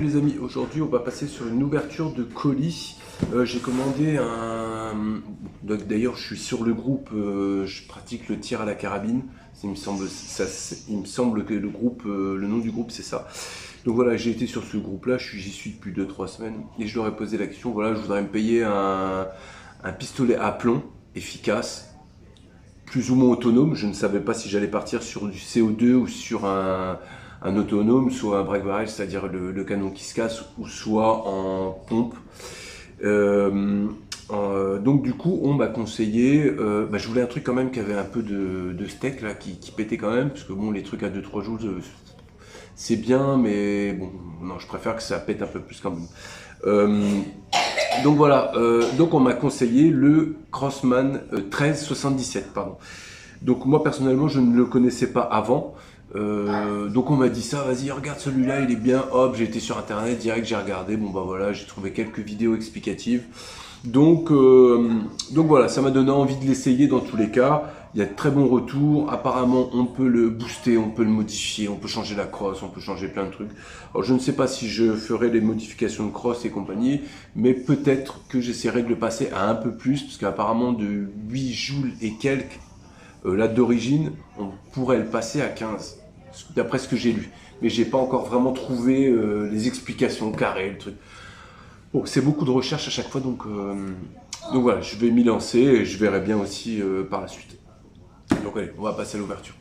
les amis, aujourd'hui on va passer sur une ouverture de colis. J'ai commandé un... D'ailleurs je suis sur le groupe, je pratique le tir à la carabine. Il me semble que le groupe, le nom du groupe c'est ça. Donc voilà, j'ai été sur ce groupe-là, j'y suis depuis 2-3 semaines et je leur ai posé la question, voilà, je voudrais me payer un pistolet à plomb efficace, plus ou moins autonome. Je ne savais pas si j'allais partir sur du CO2 ou sur un autonome, soit un break barrel, c'est-à-dire le canon qui se casse, ou soit en pompe. Donc du coup, on m'a conseillé, je voulais un truc quand même qui avait un peu de steak là, qui pétait quand même, parce que bon, les trucs à 2-3 jours, c'est bien, mais bon, non, je préfère que ça pète un peu plus quand même. Donc voilà, donc on m'a conseillé le Crossman 1377, pardon. Donc moi personnellement je ne le connaissais pas avant, donc on m'a dit ça, vas-y regarde celui-là il est bien, hop j'ai été sur internet direct, j'ai regardé, bon bah voilà j'ai trouvé quelques vidéos explicatives, donc voilà, ça m'a donné envie de l'essayer dans tous les cas. Il y a de très bons retours, apparemment on peut le booster, on peut le modifier, on peut changer la crosse, on peut changer plein de trucs. Alors je ne sais pas si je ferai les modifications de crosse et compagnie, mais peut-être que j'essaierai de le passer à un peu plus, parce qu'apparemment de 8 joules et quelques, là d'origine, on pourrait le passer à 15, d'après ce que j'ai lu. Mais j'ai pas encore vraiment trouvé les explications carrées, le truc. Bon, c'est beaucoup de recherche à chaque fois, donc voilà, je vais m'y lancer et je verrai bien aussi par la suite. Donc allez, on va passer à l'ouverture.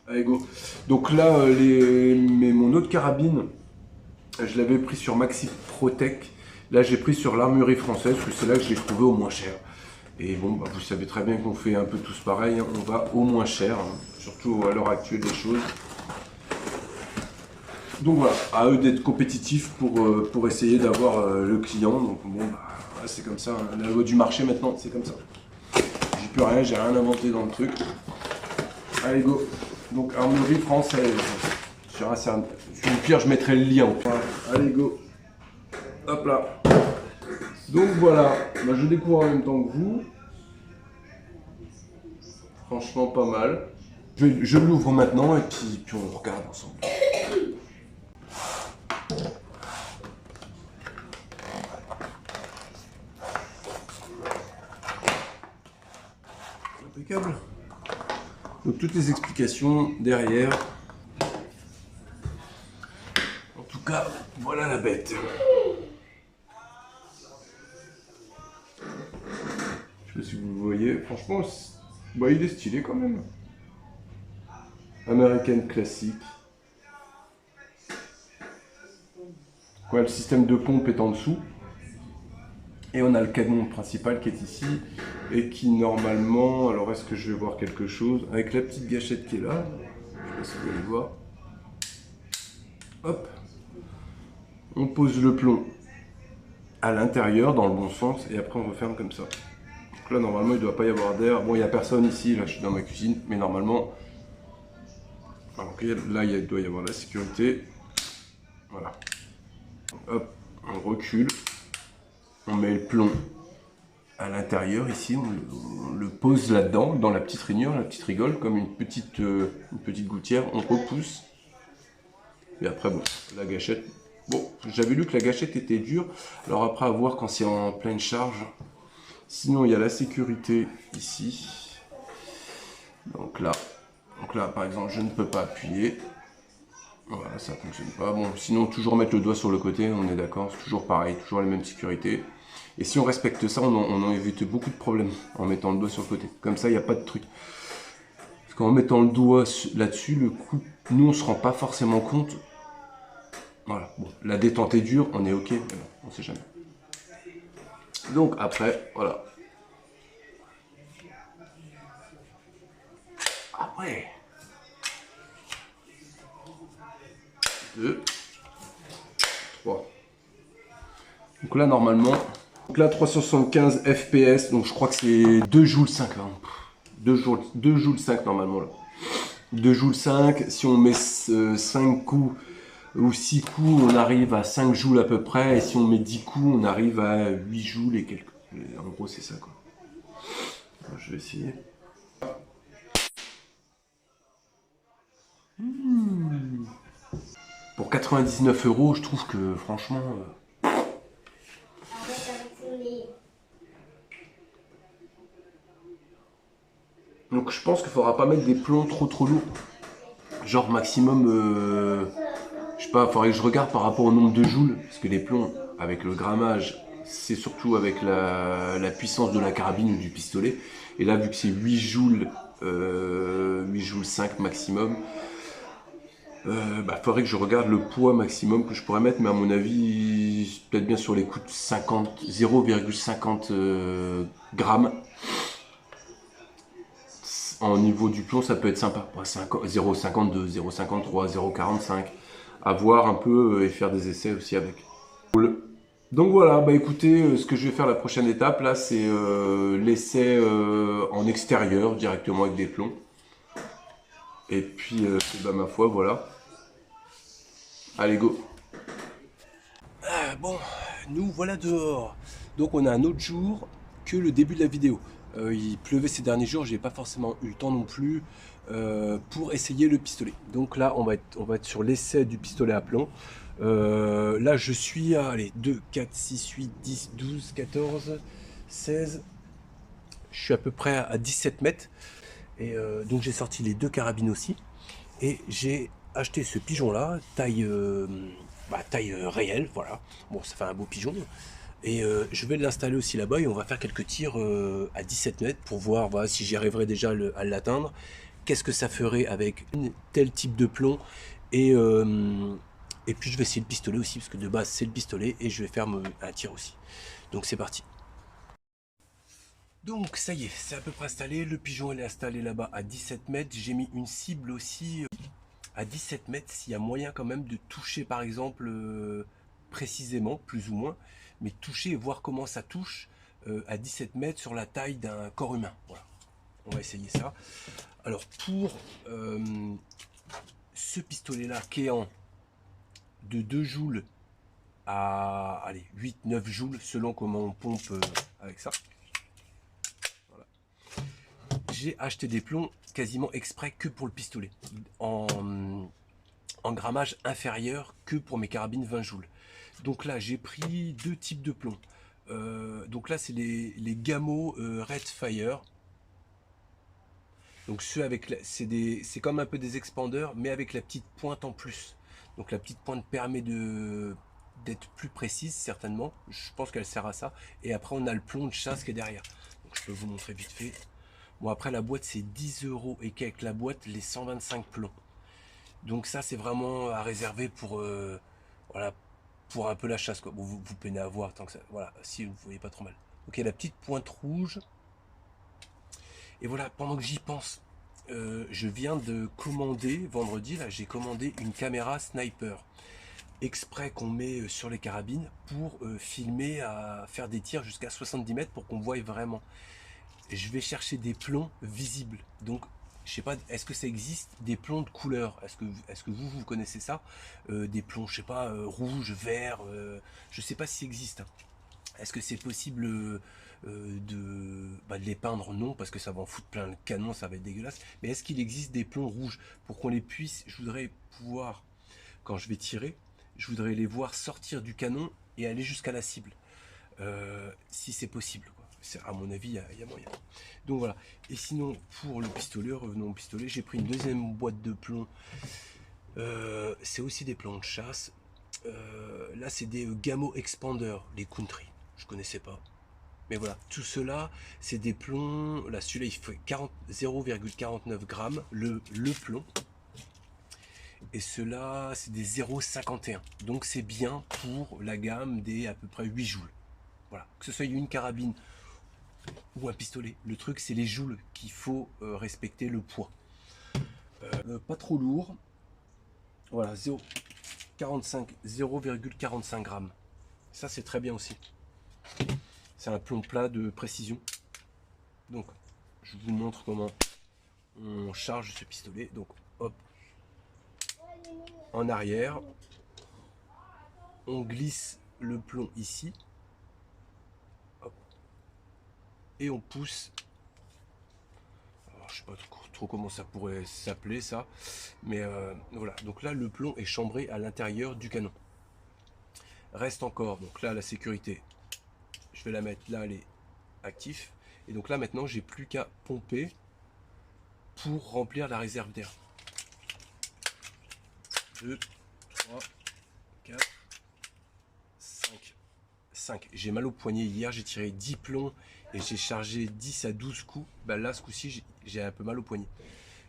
Allez go. Donc là, mon autre carabine, je l'avais pris sur Maxi Protec. Là, j'ai pris sur l'Armurerie Française, parce que c'est là que je l'ai trouvé au moins cher. Et bon, bah, vous savez très bien qu'on fait un peu tous pareil, hein. On va au moins cher, hein, surtout à l'heure actuelle des choses. Donc voilà, à eux d'être compétitifs pour essayer d'avoir le client. Donc bon, bah, c'est comme ça, hein. La loi du marché maintenant, c'est comme ça. J'ai plus rien, j'ai rien inventé dans le truc. Allez go. Donc Armurerie Française. Sur le pire, je mettrai le lien. Allez go. Hop là. Donc voilà, bah, je découvre en même temps que vous. Franchement pas mal. Je l'ouvre maintenant et puis on regarde ensemble. Impeccable. Donc toutes les explications derrière. En tout cas, voilà la bête. Je sais pas si vous voyez, franchement, bah, il est stylé quand même. American classique. Ouais, le système de pompe est en dessous. Et on a le canon principal qui est ici. Et qui normalement, alors est-ce que je vais voir quelque chose? Avec la petite gâchette qui est là. Je sais pas si vous allez voir. Hop. On pose le plomb à l'intérieur, dans le bon sens. Et après on referme comme ça. Donc là, normalement, il ne doit pas y avoir d'air. Bon, il n'y a personne ici. Là, je suis dans ma cuisine. Mais normalement... Donc là, il doit y avoir la sécurité. Voilà. Hop, on recule. On met le plomb à l'intérieur ici. On le pose là-dedans, dans la petite rainure, la petite rigole, comme une petite gouttière. On repousse. Et après, bon, la gâchette. Bon, j'avais lu que la gâchette était dure. Alors après, à voir quand c'est en pleine charge. Sinon, il y a la sécurité ici. Donc là, par exemple, je ne peux pas appuyer. Voilà, ça ne fonctionne pas. Bon, sinon, toujours mettre le doigt sur le côté, on est d'accord, c'est toujours pareil, toujours les mêmes sécurités. Et si on respecte ça, on en évite beaucoup de problèmes en mettant le doigt sur le côté. Comme ça, il n'y a pas de truc. Parce qu'en mettant le doigt là-dessus, le coup, nous, on ne se rend pas forcément compte. Voilà, bon, la détente est dure, on est ok, mais bon, on ne sait jamais. Donc après, voilà. Ah ouais. 2, 3. Donc là normalement, 375 FPS, donc je crois que c'est 2 joules 5 hein. 2 joules 5 normalement là. 2 joules 5, si on met 5 coups ou 6 coups, on arrive à 5 joules à peu près, et si on met 10 coups, on arrive à 8 joules et quelques. En gros c'est ça quoi. Alors, je vais essayer. Pour 99 €, je trouve que franchement... Donc je pense qu'il faudra pas mettre des plombs trop lourds. Genre maximum, je sais pas, il faudrait que je regarde par rapport au nombre de joules. Parce que les plombs, avec le grammage, c'est surtout avec la puissance de la carabine ou du pistolet. Et là, vu que c'est 8 joules, 8 joules 5 maximum, faudrait que je regarde le poids maximum que je pourrais mettre. Mais à mon avis, peut-être bien sur les coups de 50, 0,50 grammes. En niveau du plomb, ça peut être sympa. 0,52, 0,53, 0,45. À voir un peu et faire des essais aussi avec. Cool. Donc voilà, bah écoutez, ce que je vais faire la prochaine étape là, c'est l'essai en extérieur directement avec des plombs. Et puis, bah, ma foi, voilà. Allez, go. Bon, nous voilà dehors. Donc on a un autre jour que le début de la vidéo. Il pleuvait ces derniers jours, j'ai pas forcément eu le temps non plus pour essayer le pistolet. Donc là, on va être sur l'essai du pistolet à plomb. Là, je suis à allez, 2, 4, 6, 8, 10, 12, 14, 16. Je suis à peu près à 17 mètres. Et donc j'ai sorti les deux carabines aussi. Et j'ai acheté ce pigeon-là, taille réelle, voilà. Bon, ça fait un beau pigeon. Et je vais l'installer aussi là-bas et on va faire quelques tirs à 17 mètres pour voir voilà, si j'y arriverai déjà à l'atteindre. Qu'est-ce que ça ferait avec tel type de plomb et puis je vais essayer le pistolet aussi parce que de base c'est le pistolet et je vais faire un tir aussi. Donc c'est parti. Donc ça y est, c'est à peu près installé. Le pigeon il est installé là-bas à 17 mètres. J'ai mis une cible aussi à 17 mètres s'il y a moyen quand même de toucher par exemple précisément, plus ou moins, mais toucher et voir comment ça touche à 17 mètres sur la taille d'un corps humain. Voilà, on va essayer ça. Alors pour ce pistolet là qui est en de 2 joules à allez, 8-9 joules selon comment on pompe avec ça. Voilà. J'ai acheté des plombs quasiment exprès que pour le pistolet en grammage inférieur que pour mes carabines 20 joules. Donc là j'ai pris deux types de plombs. Donc là c'est les Gamo Red Fire. Donc ceux avec c'est comme un peu des expandeurs mais avec la petite pointe en plus. Donc la petite pointe permet d'être plus précise certainement. Je pense qu'elle sert à ça. Et après on a le plomb de chasse qui est derrière. Donc je peux vous montrer vite fait. Bon après la boîte c'est 10 € et qu'avec la boîte les 125 plombs. Donc ça c'est vraiment à réserver pour voilà, pour un peu la chasse quoi. Bon, vous peinez à voir tant que ça. Voilà, si vous ne voyez pas trop mal. Ok, la petite pointe rouge. Et voilà, pendant que j'y pense, je viens de commander, vendredi, là, j'ai commandé une caméra sniper. Exprès qu'on met sur les carabines pour filmer à faire des tirs jusqu'à 70 mètres pour qu'on voie vraiment. Je vais chercher des plombs visibles. Donc, je sais pas, est-ce que ça existe des plombs de couleur? Est-ce que vous connaissez ça? Des plombs, je sais pas, rouge, vert, je sais pas si ça existe. Hein. Est-ce que c'est possible de les peindre? Non, parce que ça va en foutre plein le canon, ça va être dégueulasse. Mais est-ce qu'il existe des plombs rouges pour qu'on les puisse, je voudrais pouvoir, quand je vais tirer, je voudrais les voir sortir du canon et aller jusqu'à la cible. Si c'est possible, quoi. À mon avis, il y a moyen. Donc voilà. Et sinon, pour le pistolet, revenons au pistolet, j'ai pris une deuxième boîte de plomb. C'est aussi des plombs de chasse. Là, c'est des Gamo Expander, les Country. Je connaissais pas. Mais voilà, tout cela, c'est des plombs. Là, celui-là, il fait 0,49 grammes, le plomb. Et cela, c'est des 0,51. Donc, c'est bien pour la gamme des à peu près 8 joules. Voilà, que ce soit une carabine ou un pistolet. Le truc, c'est les joules qu'il faut respecter le poids. Pas trop lourd. Voilà, 0,45 grammes. Ça, c'est très bien aussi. C'est un plomb plat de précision. Donc, je vous montre comment on charge ce pistolet. Donc, hop, en arrière, on glisse le plomb ici. Hop, et on pousse. Alors, je sais pas trop comment ça pourrait s'appeler ça. Mais voilà, donc là le plomb est chambré à l'intérieur du canon. Reste encore, donc là la sécurité, je vais la mettre là, elle est active. Et donc là maintenant j'ai plus qu'à pomper pour remplir la réserve d'air. 2, 3, 4, 5. J'ai mal au poignet. Hier j'ai tiré 10 plombs et j'ai chargé 10 à 12 coups. Bah là ce coup-ci j'ai un peu mal au poignet.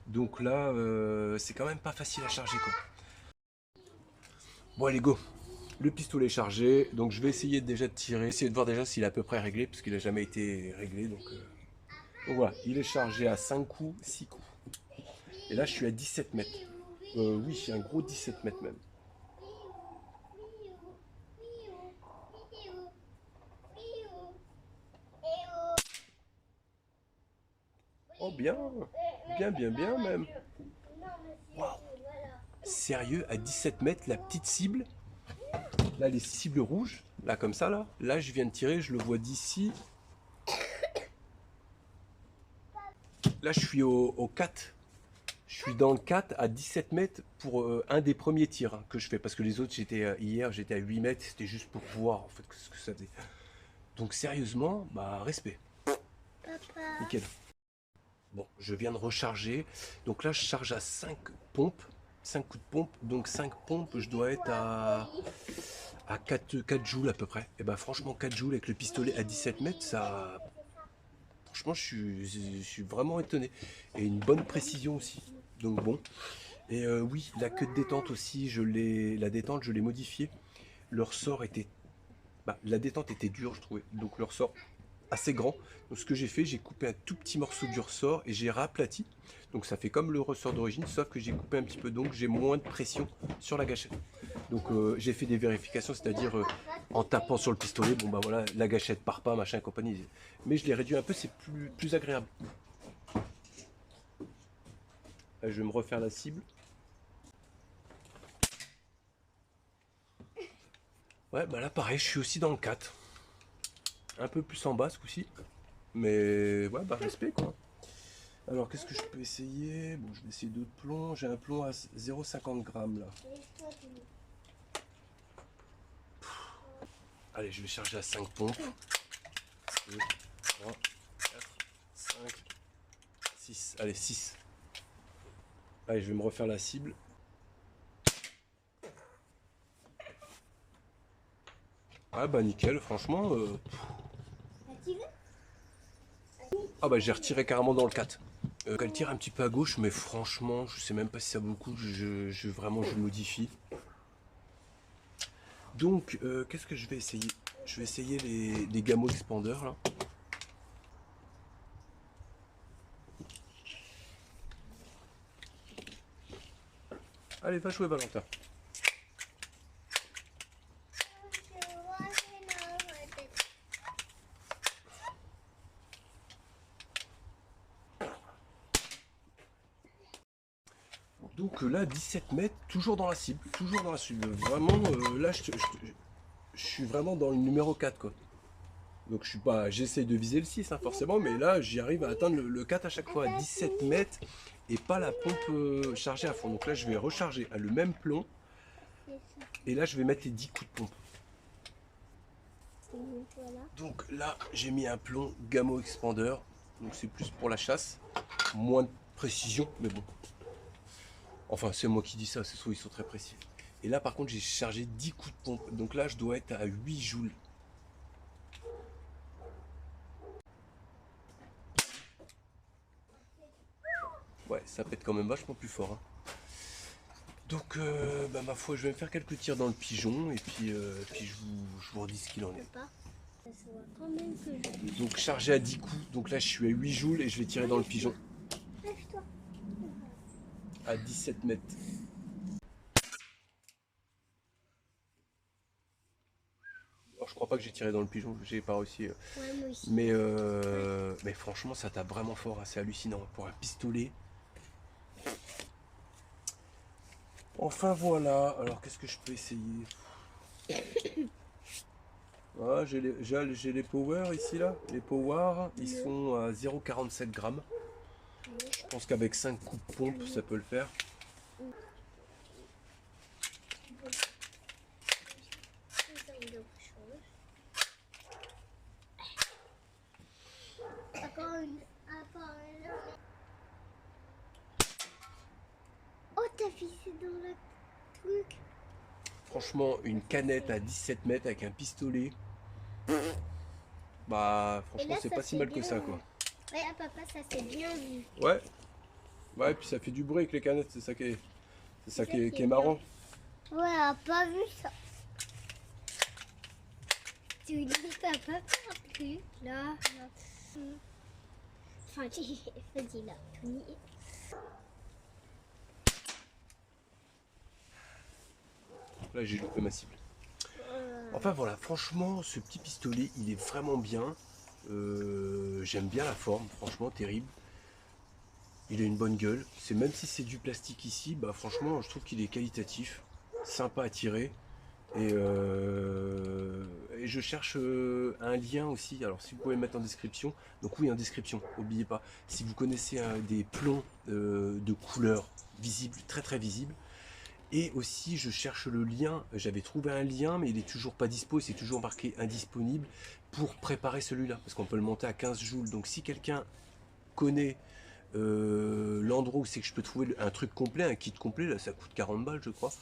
Donc là c'est quand même pas facile à charger quoi. Bon allez go. Le pistolet est chargé, donc je vais essayer déjà de tirer, essayer de voir déjà s'il est à peu près réglé, parce qu'il n'a jamais été réglé. Donc voilà, il est chargé à 5 coups, 6 coups. Et là je suis à 17 mètres. Oui, j'ai un gros 17 mètres même. Oh bien, bien même. Wow. Sérieux, à 17 mètres, la petite cible, là les cibles rouges, là comme ça, là je viens de tirer, je le vois d'ici. Là je suis au 4. Je suis dans le 4 à 17 mètres pour un des premiers tirs hein, que je fais. Parce que les autres, hier, j'étais à 8 mètres. C'était juste pour voir en fait ce que ça faisait. Donc sérieusement, bah respect. Papa. Nickel. Bon, je viens de recharger. Donc là, je charge à 5 pompes. 5 coups de pompe. Donc 5 pompes, je dois être à 4 joules à peu près. Et bah franchement, 4 joules avec le pistolet à 17 mètres, ça... Franchement, je suis vraiment étonné. Et une bonne précision aussi. Donc bon. Et oui, la queue de détente aussi, la détente, je l'ai modifiée. Le ressort était, la détente était dure, je trouvais. Donc le ressort assez grand. Donc ce que j'ai fait, j'ai coupé un tout petit morceau du ressort et j'ai raplati. Donc ça fait comme le ressort d'origine, sauf que j'ai coupé un petit peu, donc j'ai moins de pression sur la gâchette. Donc j'ai fait des vérifications, c'est-à-dire en tapant sur le pistolet, bon bah voilà, la gâchette part pas, machin et compagnie. Mais je l'ai réduit un peu, c'est plus agréable. Là, je vais me refaire la cible. Ouais, bah là pareil, je suis aussi dans le 4. Un peu plus en bas ce coup-ci. Mais ouais, bah respect quoi. Alors qu'est-ce que je peux essayer? Bon, je vais essayer d'autres plombs. J'ai un plomb à 0,50 grammes là. Allez, je vais charger à 5 pompes. 2, 3, 4, 5, 6. Allez, 6. Allez, je vais me refaire la cible. Ah bah nickel, franchement. Ah bah j'ai retiré carrément dans le 4. Elle tire un petit peu à gauche, mais franchement, je sais même pas si ça vaut le coup. Vraiment, je modifie. Donc, qu'est-ce que je vais essayer? Je vais essayer les Gamo Expander là. Allez, va jouer Valentin. Donc là, 17 mètres, toujours dans la cible. Toujours dans la cible. Vraiment, là, je suis vraiment dans le numéro 4 quoi. Donc je suis pas, j'essaye de viser le 6 hein, forcément, mais là j'y arrive à atteindre le 4 à chaque fois à 17 mètres et pas la pompe chargée à fond. Donc là je vais recharger à le même plomb et là je vais mettre les 10 coups de pompe. Donc là j'ai mis un plomb Gamo Expander, donc c'est plus pour la chasse, moins de précision, mais bon. Enfin c'est moi qui dis ça, c'est soit ils sont très précis. Et là par contre j'ai chargé 10 coups de pompe, donc là je dois être à 8 joules. Ouais, ça pète quand même vachement plus fort. Hein. Donc, bah, ma foi, je vais me faire quelques tirs dans le pigeon et puis, je vous redis ce qu'il en est. Donc, chargé à 10 coups. Donc là, je suis à 8 joules et je vais tirer dans le pigeon. À 17 mètres. Alors, je crois pas que j'ai tiré dans le pigeon, j'ai pas réussi. Ouais, moi aussi. Mais franchement, ça tape vraiment fort. Hein, c'est hallucinant. Pour un pistolet. Enfin voilà, alors qu'est-ce que je peux essayer? Ah, j'ai les power ici là. Les power, ils sont à 0,47 grammes. Je pense qu'avec 5 coups de pompe, ça peut le faire. Oh, t'as pissé dans le truc. Franchement, une canette à 17 mètres avec un pistolet. Bah, franchement, là, c'est ça pas si fait mal que bien ça, vu. quoi. Ouais, papa, ça s'est bien vu. Ouais. Ouais, et puis ça fait du bruit avec les canettes, c'est ça qui est, qui est marrant. Ouais, elle a pas vu ça. Tu dis t'as pas peur là. Enfin, vas-y là. Là, j'ai loupé ma cible. Enfin voilà, franchement, ce petit pistolet, il est vraiment bien. J'aime bien la forme, franchement, terrible. Il a une bonne gueule. C'est même si c'est du plastique ici, bah franchement, je trouve qu'il est qualitatif, sympa à tirer. Et je cherche un lien aussi. Alors si vous pouvez le mettre en description. Donc oui, en description, n'oubliez pas. Si vous connaissez des plombs de couleur visible, très très visible. Et aussi, je cherche le lien. J'avais trouvé un lien, mais il est toujours pas dispo. C'est toujours marqué indisponible pour préparer celui-là, parce qu'on peut le monter à 15 joules. Donc, si quelqu'un connaît l'endroit où c'est que je peux trouver un truc complet, un kit complet, là, ça coûte 40 balles, je crois.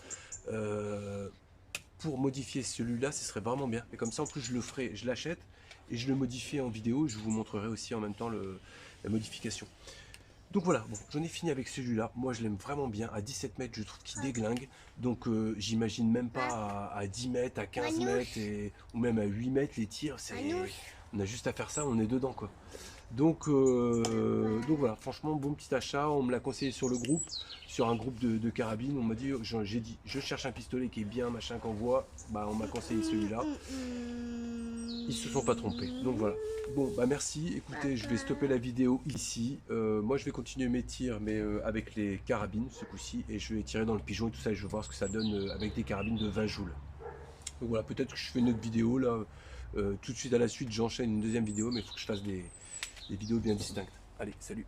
Pour modifier celui-là, ce serait vraiment bien. Et comme ça, en plus, je le ferai, je l'achète et je le modifie en vidéo. Je vous montrerai aussi en même temps la modification. Donc voilà, bon, j'en ai fini avec celui-là. Moi, je l'aime vraiment bien. À 17 mètres, je trouve qu'il déglingue. Donc, j'imagine même pas à 10 mètres, à 15 mètres, ou même à 8 mètres, les tirs. On a juste à faire ça, on est dedans, quoi. Donc voilà, franchement, bon petit achat. On me l'a conseillé sur le groupe, sur un groupe de carabines. On m'a dit, j'ai dit, je cherche un pistolet qui est bien, machin, qu'on voit. Bah, on m'a conseillé celui-là. Ils se sont pas trompés. Donc voilà. Bon, bah merci. Écoutez, je vais stopper la vidéo ici. Moi, je vais continuer mes tirs, mais avec les carabines ce coup-ci. Et je vais tirer dans le pigeon et tout ça. Et je vais voir ce que ça donne avec des carabines de 20 joules. Donc voilà, peut-être que je fais une autre vidéo là. Tout de suite à la suite, j'enchaîne une deuxième vidéo, mais il faut que je fasse des vidéos bien distinctes. Allez, salut!